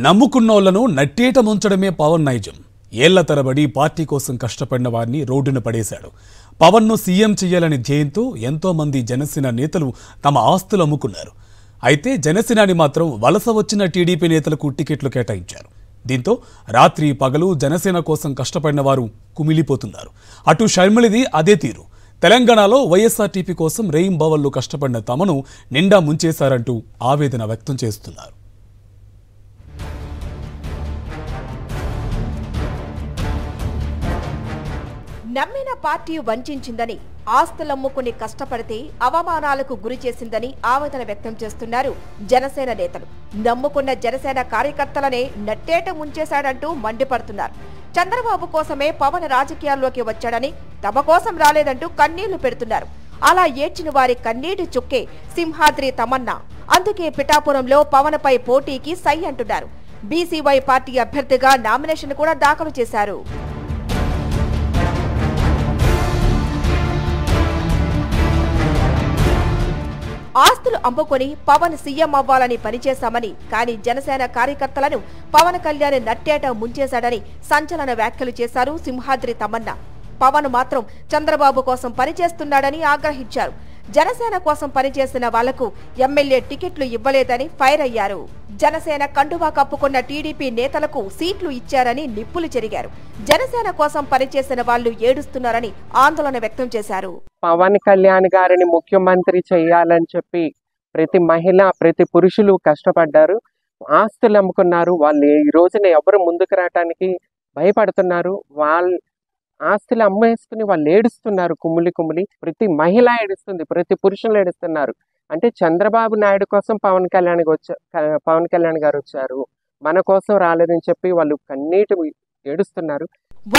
నమ్ముకున్నోళ్లను నట్టేట ముంచడమే పవన్ నైజం. ఏళ్ల తరబడి పార్టీ కోసం కష్టపడిన వారిని రోడ్డున పడేశాడు. పవన్ను సీఎం చేయాలని ధ్యేయంతో ఎంతో మంది జనసేన నేతలు తమ ఆస్తులు అమ్ముకున్నారు. అయితే జనసేనాని మాత్రం వలస వచ్చిన టీడీపీ నేతలకు టికెట్లు కేటాయించారు. దీంతో రాత్రి పగలు జనసేన కోసం కష్టపడిన వారు కుమిలిపోతున్నారు. అటు షర్మిలిది అదే తీరు. తెలంగాణలో వైఎస్ఆర్టీపీ కోసం రేయింబవళ్లు కష్టపడిన తమను నిండా ముంచేశారంటూ ఆవేదన వ్యక్తం చేస్తున్నారు. నమ్మిన పార్టీ వంచిందని, ఆస్తులమ్ముకుని కష్టపడితే అవమానాలకు గురి చేసిందని ఆవేదన వ్యక్తం చేస్తున్నారు జనసేన నేతలు. నమ్ముకున్న జనసేన కార్యకర్తలనే నట్టేట ముంచేశాడంటూ మండిపడుతున్నారు. చంద్రబాబు కోసమే పవన్ రాజకీయాల్లోకి వచ్చాడని, తమ కోసం రాలేదంటూ కన్నీళ్లు పెడుతున్నారు. అలా ఏడ్చిన వారి కన్నీటి చుక్కే సింహాద్రి తమన్నా. అందుకే పిఠాపురంలో పవన్ పై పోటీకి సై అంటున్నారు. బీసీవై పార్టీ అభ్యర్థిగా నామినేషన్ కూడా దాఖలు చేశారు. ఆస్తులు అమ్ముకొని పవన్ సీఎం అవ్వాలని పనిచేశామని, కానీ జనసేన కార్యకర్తలను పవన్ కళ్యాణ్ నట్టేట ముంచేశాడని సంచలన వ్యాఖ్యలు చేశారు సింహాద్రి తమన్నా. పవన్ మాత్రం చంద్రబాబు కోసం పనిచేస్తున్నాడని ఆగ్రహించారు. జనసేన కోసం పనిచేసిన వాళ్లకు ఎమ్మెల్యే టికెట్లు ఇవ్వలేదని ఫైర్ అయ్యారు. జనసేన కండువా కప్పుకున్న టీడీపీ నేతలకు సీట్లు ఇచ్చారని నిప్పులు చెరిగారు. జనసేన కోసం పనిచేసిన వాళ్లు ఏడుస్తున్నారని ఆందోళన వ్యక్తం చేశారు. పవన్ కళ్యాణ్ గారిని ముఖ్యమంత్రి చేయాలని చెప్పి ప్రతి మహిళ, ప్రతి పురుషులు కష్టపడ్డారు. ఆస్తులు అమ్ముకున్నారు. వాళ్ళు ఈ రోజున ఎవరు ముందుకు రావటానికి భయపడుతున్నారు. వాళ్ళ ఆస్తులు అమ్మేసుకుని వాళ్ళు ఏడుస్తున్నారు. కుమ్మిలి ప్రతి మహిళ ఏడుస్తుంది, ప్రతి పురుషులు ఏడుస్తున్నారు. అంటే చంద్రబాబు నాయుడు కోసం పవన్ కళ్యాణ్ గారు వచ్చారు, మన కోసం రాలేదని చెప్పి వాళ్ళు కన్నీటి ఏడుస్తున్నారు.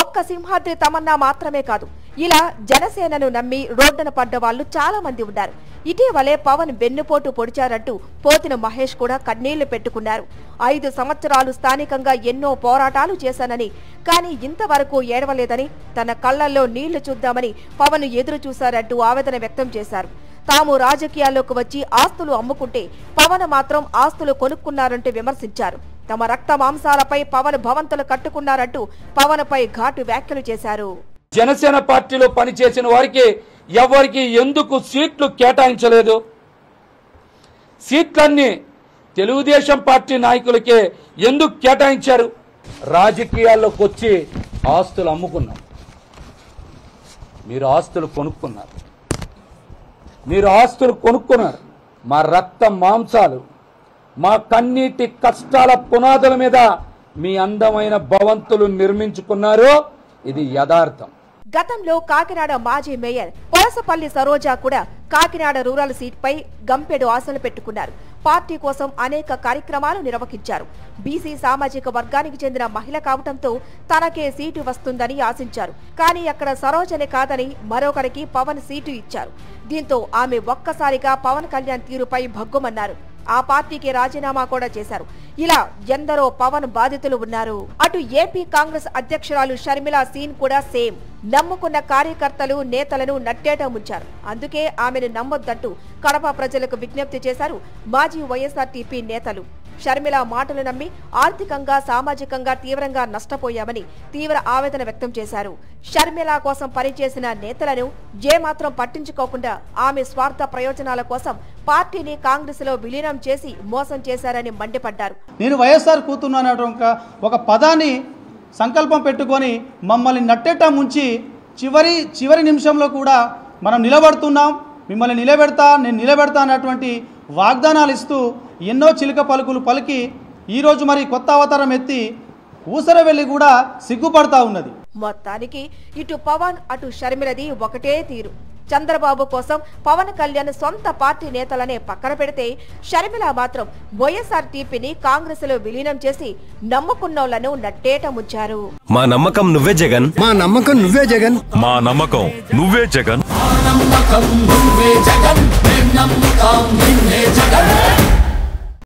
ఒక్క సింహాద్రి తమన్నా మాత్రమే కాదు, ఇలా జనసేనను నమ్మి రోడ్డున పడ్డ వాళ్ళు చాలా మంది ఉన్నారు. ఇటీవలే పవన్ వెన్నుపోటు పొడిచారంటూ పోతిన మహేష్ కూడా కన్నీళ్లు పెట్టుకున్నారు. 5 సంవత్సరాలు స్థానికంగా ఎన్నో పోరాటాలు చేశానని, కానీ ఇంతవరకు ఏడవలేదని, తన కళ్లల్లో నీళ్లు చూద్దామని పవన్ ఎదురు చూశారంటూ ఆవేదన వ్యక్తం చేశారు. తాము రాజకీయాల్లోకి వచ్చి ఆస్తులు అమ్ముకుంటే పవన్ మాత్రం ఆస్తులు కొనుక్కున్నారంటూ విమర్శించారు. తమ రక్త మాంసాలపై పవన్ భవంతులు కట్టుకున్నారంటూ పవన్ పై ఘాటు వ్యాఖ్యలు చేశారు. జనసేన పార్టీలో పనిచేసిన వారికి ఎవరికి ఎందుకు సీట్లు కేటాయించలేదు? సీట్లన్నీ తెలుగుదేశం పార్టీ నాయకులకే ఎందుకు కేటాయించారు? రాజకీయాల్లోకి వచ్చి ఆస్తులు అమ్ముకున్నాం. మీరు ఆస్తులు కొనుక్కున్నారు. మా రక్త మాంసాలు, మా కన్నీటి కష్టాల పునాదుల మీద మీ అందమైన భవంతులు నిర్మించుకున్నారు. ఇది యథార్థం. గతంలో కాకినాడ మాజీ మేయర్ పొలసపల్లి సరోజా కూడా కాకినాడ రూరల్ సీట్పై గంపెడు ఆశలు పెట్టుకున్నారు. పార్టీ కోసం అనేక కార్యక్రమాలు నిర్వహించారు. బీసీ సామాజిక వర్గానికి చెందిన మహిళ కావడంతో తనకే సీటు వస్తుందని ఆశించారు. కానీ అక్కడ సరోజనే కాదని మరొకరికి పవన్ సీటు ఇచ్చారు. దీంతో ఆమె ఒక్కసారిగా పవన్ కళ్యాణ్ తీరుపై భగ్గుమన్నారు. ఆ పార్టీకి రాజీనామా కూడా చేశారు. ఇలా ఎందరో పవన్ బాధితులు ఉన్నారు. అటు ఏపీ కాంగ్రెస్ అధ్యక్షురాలు షర్మిల సీన్ కూడా సేమ్. నమ్ముకున్న కార్యకర్తలు, నేతలను నట్టేట ముంచారు. అందుకే ఆమెను నమ్మొద్దంటూ కడప ప్రజలకు విజ్ఞప్తి చేశారు మాజీ వైఎస్ఆర్టీపీ నేతలు. షర్మిల మాటలు నమ్మి ఆర్థికంగా, సామాజికంగా తీవ్రంగా నష్టపోయామని తీవ్ర ఆవేదన వ్యక్తం చేశారు. షర్మిల కోసం పనిచేసిన నేతలను ఏమాత్రం పట్టించుకోకుండా ఆమె స్వార్థ ప్రయోజనాల కోసం పార్టీని కాంగ్రెస్ లో విలీనం చేసి మోసం చేశారని మండిపడ్డారు. నేను వైఎస్ఆర్ కూతున్నానటువంటి ఒక పదాన్ని సంకల్పం పెట్టుకొని మమ్మల్ని నట్టేట ముంచి చివరి నిమిషంలో కూడా మనం నిలబడుతున్నాం, మిమ్మల్ని నేను నిలబెడతా అన్నటువంటి వాగ్దానాలు ఇస్తూ ఎన్నో చిలుక పలుకులు పలికి ఈరోజు మరి కొత్త అవతారం ఎత్తి ఊసరవెల్లి కూడా సిగ్గుపడతా ఉన్నది. మొత్తానికి ఇటు పవన్, అటు షర్మిలది ఒకటే తీరు. చంద్రబాబు కోసం పవన్ కళ్యాణ్ సొంత పార్టీ నేతలనే పక్కన పెడితే, షర్మిల మాత్రం వైఎస్ఆర్టీపీని కాంగ్రెస్ లో విలీనం చేసి నమ్ముకున్నోళ్లను నట్టేట ముంచారు. మా నమ్మకం నువ్వే జగన్, మా నమ్మకం నువ్వే జగన్, మా నమ్మకం నువ్వే జగన్. నమ్మకం నువ్వే జగన్, నమ్మకం నిన్నే జగన్.